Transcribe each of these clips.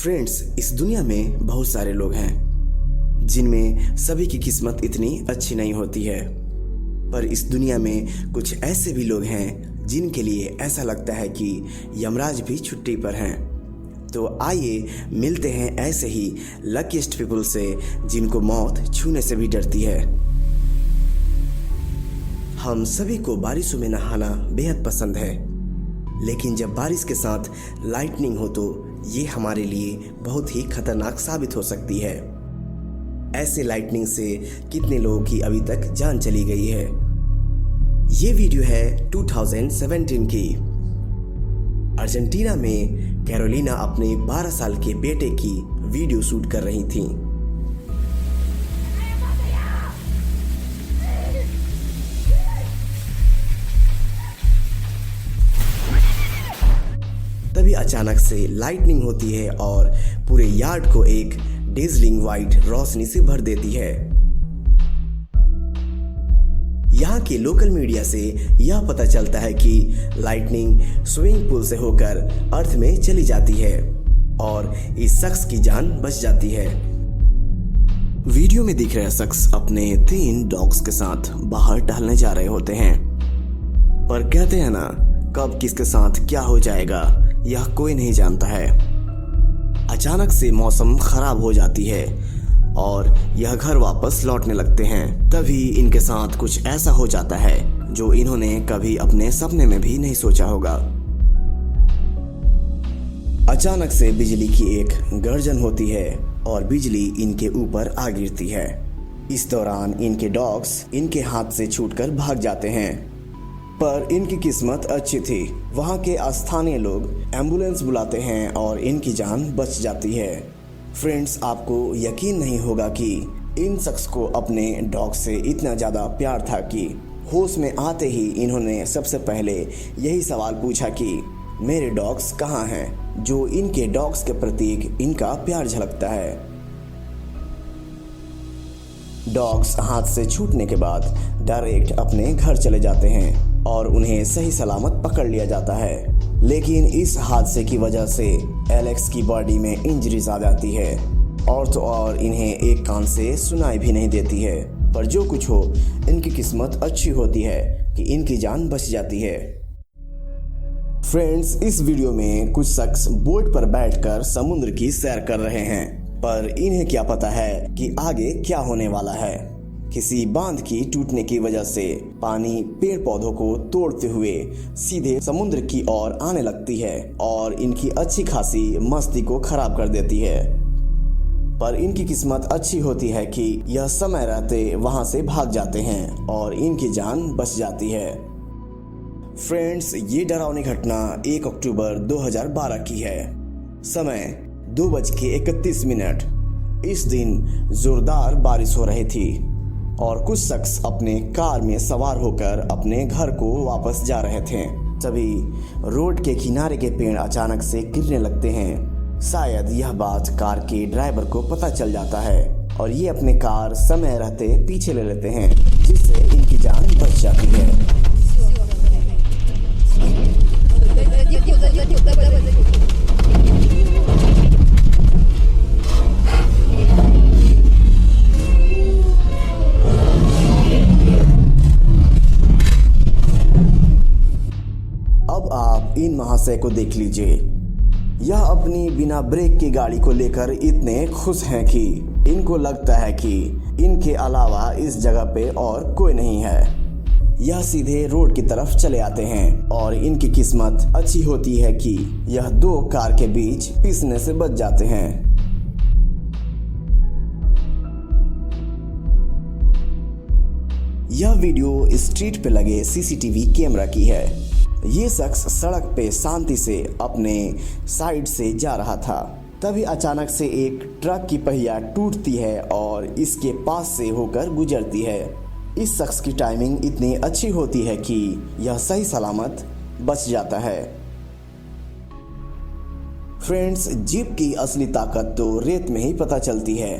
Friends, इस दुनिया में बहुत सारे लोग हैं जिनमें सभी की किस्मत इतनी अच्छी नहीं होती है। पर इस दुनिया में कुछ ऐसे भी लोग हैं जिनके लिए ऐसा लगता है कि यमराज भी छुट्टी पर हैं। तो आइए मिलते हैं ऐसे ही लकीस्ट पीपल से जिनको मौत छूने से भी डरती है। हम सभी को बारिशों में नहाना बेहद पसंद है, लेकिन जब बारिश के साथ लाइटनिंग हो तो ये हमारे लिए बहुत ही खतरनाक साबित हो सकती है। ऐसे लाइटनिंग से कितने लोगों की अभी तक जान चली गई है। ये वीडियो है 2017 की। अर्जेंटीना में कैरोलिना अपने 12 साल के बेटे की वीडियो शूट कर रही थी। तभी अचानक से लाइटनिंग होती है और पूरे यार्ड को एक डेज़लिंग वाइट रोशनी से भर देती है। यहाँ के लोकल मीडिया से यह पता चलता है कि लाइटनिंग स्विमिंग पूल से होकर अर्थ में चली जाती है और इस शख्स की जान बच जाती है। वीडियो में दिख रहा शख्स अपने 3 डॉग्स के साथ बाहर टहलने जा रहे होते हैं। पर कहते हैं ना, कब किसके साथ क्या हो जाएगा यह कोई नहीं जानता है। अचानक से मौसम खराब हो जाती है और यह घर वापस लौटने लगते हैं। तभी इनके साथ कुछ ऐसा हो जाता है जो इन्होंने कभी अपने सपने में भी नहीं सोचा होगा। अचानक से बिजली की एक गर्जन होती है और बिजली इनके ऊपर आ गिरती है। इस दौरान इनके डॉग्स इनके हाथ से छूटकर भाग जाते हैं। पर इनकी किस्मत अच्छी थी। वहाँ के स्थानीय लोग एम्बुलेंस बुलाते हैं और इनकी जान बच जाती है। फ्रेंड्स, आपको यकीन नहीं होगा कि इन शख्स को अपने डॉग से इतना ज़्यादा प्यार था कि होश में आते ही इन्होंने सबसे पहले यही सवाल पूछा कि मेरे डॉग्स कहाँ हैं। जो इनके डॉग्स के प्रतीक इनका प्यार झलकता है। डॉग्स हाथ से छूटने के बाद डायरेक्ट अपने घर चले जाते हैं और उन्हें सही सलामत पकड़ लिया जाता है। लेकिन इस हादसे की वजह से एलेक्स की बॉडी में इंजरीज आ जाती है और तो और इन्हें एक कान से सुनाई भी नहीं देती है। पर जो कुछ हो, इनकी किस्मत अच्छी होती है कि इनकी जान बच जाती है। फ्रेंड्स, इस वीडियो में कुछ शख्स बोट पर बैठकर समुद्र की सैर कर रहे हैं, पर इन्हें क्या पता है कि आगे क्या होने वाला है। किसी बांध की टूटने की वजह से पानी पेड़ पौधों को तोड़ते हुए सीधे समुद्र की ओर आने लगती है और इनकी अच्छी खासी मस्ती को खराब कर देती है। पर इनकी किस्मत अच्छी होती है कि यह समय रहते वहां से भाग जाते हैं और इनकी जान बच जाती है। फ्रेंड्स, ये डरावनी घटना 1 अक्टूबर 2012 की है। समय 2:31। इस दिन जोरदार बारिश हो रही थी और कुछ शख्स अपने कार में सवार होकर अपने घर को वापस जा रहे थे। तभी रोड के किनारे के पेड़ अचानक से गिरने लगते हैं। शायद यह बात कार के ड्राइवर को पता चल जाता है और ये अपने कार समय रहते पीछे ले लेते हैं, जिससे इनकी जान बच जाती है। इन महाशय को देख लीजिए। यह अपनी बिना ब्रेक की गाड़ी को लेकर इतने खुश हैं कि इनको लगता है कि इनके अलावा इस जगह पे और कोई नहीं है। यह सीधे रोड की तरफ चले आते हैं और इनकी किस्मत अच्छी होती है कि यह 2 कार के बीच पिसने से बच जाते हैं। यह वीडियो स्ट्रीट पे लगे सीसीटीवी कैमरा की है। ये शख्स सड़क पे शांति से अपने साइड से जा रहा था। तभी अचानक से एक ट्रक की पहिया टूटती है और इसके पास से होकर गुजरती है। इस शख्स की टाइमिंग इतनी अच्छी होती है कि यह सही सलामत बच जाता है। फ्रेंड्स, जीप की असली ताकत तो रेत में ही पता चलती है।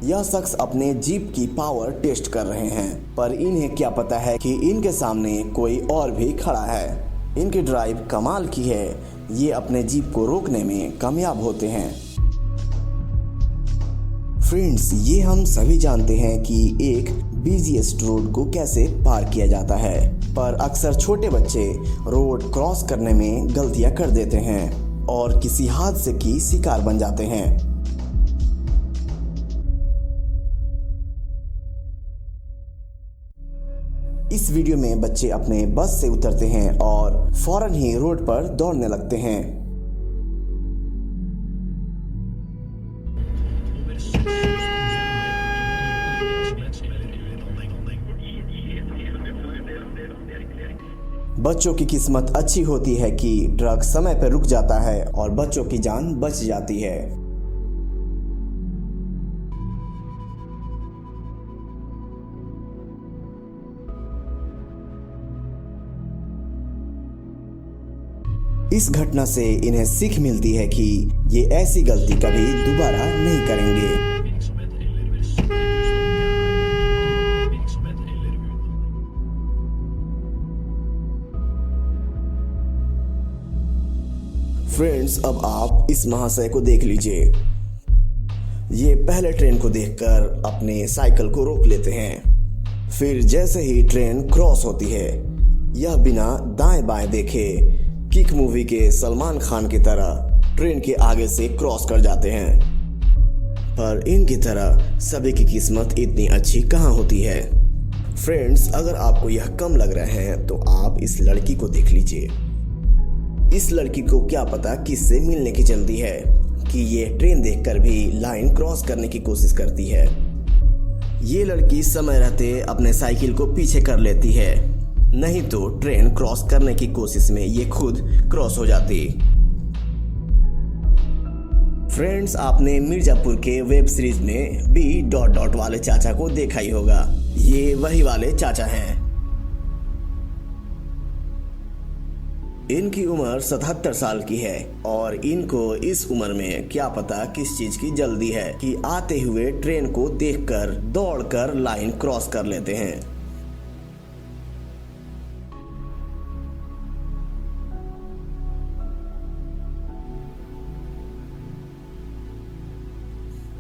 यह शख्स अपने जीप की पावर टेस्ट कर रहे हैं, पर इन्हें क्या पता है कि इनके सामने कोई और भी खड़ा है। इनकी ड्राइव कमाल की है। ये अपने जीप को रोकने में कामयाब होते हैं। फ्रेंड्स, ये हम सभी जानते हैं कि एक बिजीएस्ट रोड को कैसे पार किया जाता है, पर अक्सर छोटे बच्चे रोड क्रॉस करने में गलतियां कर देते हैं और किसी हादसे की शिकार बन जाते हैं। इस वीडियो में बच्चे अपने बस से उतरते हैं और फौरन ही रोड पर दौड़ने लगते हैं। बच्चों की किस्मत अच्छी होती है कि ट्रक समय पर रुक जाता है और बच्चों की जान बच जाती है। इस घटना से इन्हें सीख मिलती है कि ये ऐसी गलती कभी दोबारा नहीं करेंगे। फ्रेंड्स, अब आप इस महाशय को देख लीजिए। ये पहले ट्रेन को देखकर अपने साइकिल को रोक लेते हैं। फिर जैसे ही ट्रेन क्रॉस होती है, यह बिना दाएं बाएं देखे किक मूवी के सलमान खान की तरह ट्रेन के आगे से क्रॉस कर जाते हैं। पर इनकी तरह सभी की किस्मत इतनी अच्छी कहाँ होती है। फ्रेंड्स, अगर आपको यह कम लग रहा है तो आप इस लड़की को देख लीजिए। इस लड़की को क्या पता किससे मिलने की जल्दी है कि ये ट्रेन देखकर भी लाइन क्रॉस करने की कोशिश करती है। ये लड़की समय रहते अपने साइकिल को पीछे कर लेती है, नहीं तो ट्रेन क्रॉस करने की कोशिश में ये खुद क्रॉस हो जाती। फ्रेंड्स, आपने मिर्जापुर के वेब सीरीज में बी डॉट डॉट वाले चाचा को देखा ही होगा। ये वही वाले चाचा हैं। इनकी उम्र 77 साल की है और इनको इस उम्र में क्या पता किस चीज की जल्दी है कि आते हुए ट्रेन को देखकर दौड़कर लाइन क्रॉस कर लेते हैं।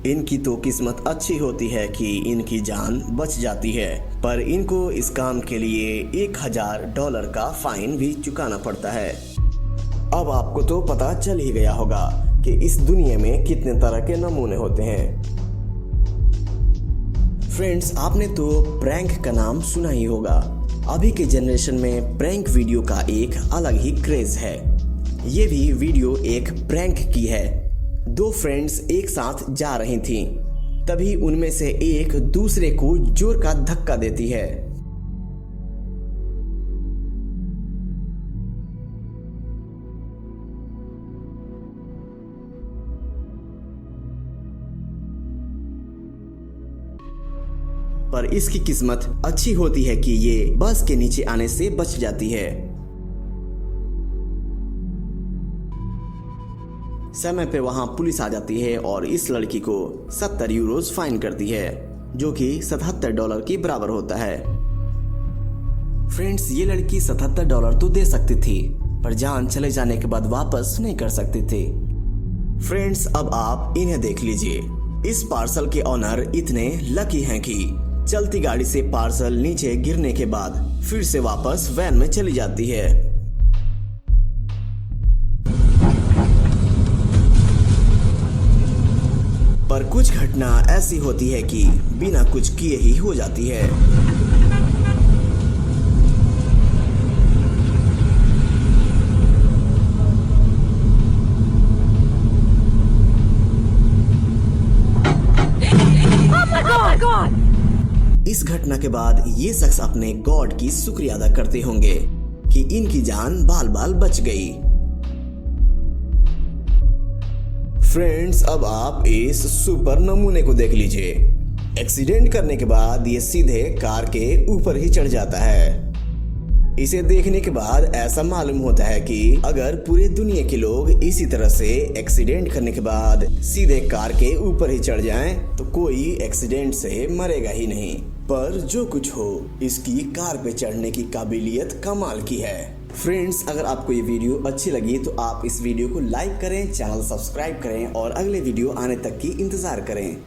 इनकी तो किस्मत अच्छी होती है कि इनकी जान बच जाती है, पर इनको इस काम के लिए $1000 का फाइन भी चुकाना पड़ता है। अब आपको तो पता चल ही गया होगा कि इस दुनिया में कितने तरह के नमूने होते हैं। फ्रेंड्स, आपने तो प्रैंक का नाम सुना ही होगा। अभी के जनरेशन में प्रैंक वीडियो का एक अलग ही क्रेज है। ये भी वीडियो एक प्रैंक की है। दो फ्रेंड्स एक साथ जा रही थीं, तभी उनमें से एक दूसरे को जोर का धक्का देती है। पर इसकी किस्मत अच्छी होती है कि ये बस के नीचे आने से बच जाती है। समय पे वहां पुलिस आ जाती है और इस लड़की को 70 यूरोज फाइन करती है, जो कि $77 के बराबर होता है। फ्रेंड्स, ये लड़की $77 तो दे सकती थी, पर जान चले जाने के बाद वापस नहीं कर सकती थी। फ्रेंड्स, अब आप इन्हें देख लीजिए। इस पार्सल के ऑनर इतने लकी हैं कि चलती गाड़ी से पार्सल नीचे गिरने के बाद फिर से वापस वैन में चली जाती है। पर कुछ घटना ऐसी होती है कि बिना कुछ किए ही हो जाती है। Oh my God! इस घटना के बाद ये शख्स अपने गॉड की शुक्रिया अदा करते होंगे कि इनकी जान बाल बाल बच गई। फ्रेंड्स, अब आप इस सुपर नमूने को देख लीजिए। एक्सीडेंट करने के बाद ये सीधे कार के ऊपर ही चढ़ जाता है। इसे देखने के बाद ऐसा मालूम होता है कि अगर पूरे दुनिया के लोग इसी तरह से एक्सीडेंट करने के बाद सीधे कार के ऊपर ही चढ़ जाएं, तो कोई एक्सीडेंट से मरेगा ही नहीं। पर जो कुछ हो, इसकी कार पे चढ़ने की काबिलियत कमाल की है। फ्रेंड्स, अगर आपको ये वीडियो अच्छी लगी तो आप इस वीडियो को लाइक करें, चैनल सब्सक्राइब करें और अगले वीडियो आने तक की इंतजार करें।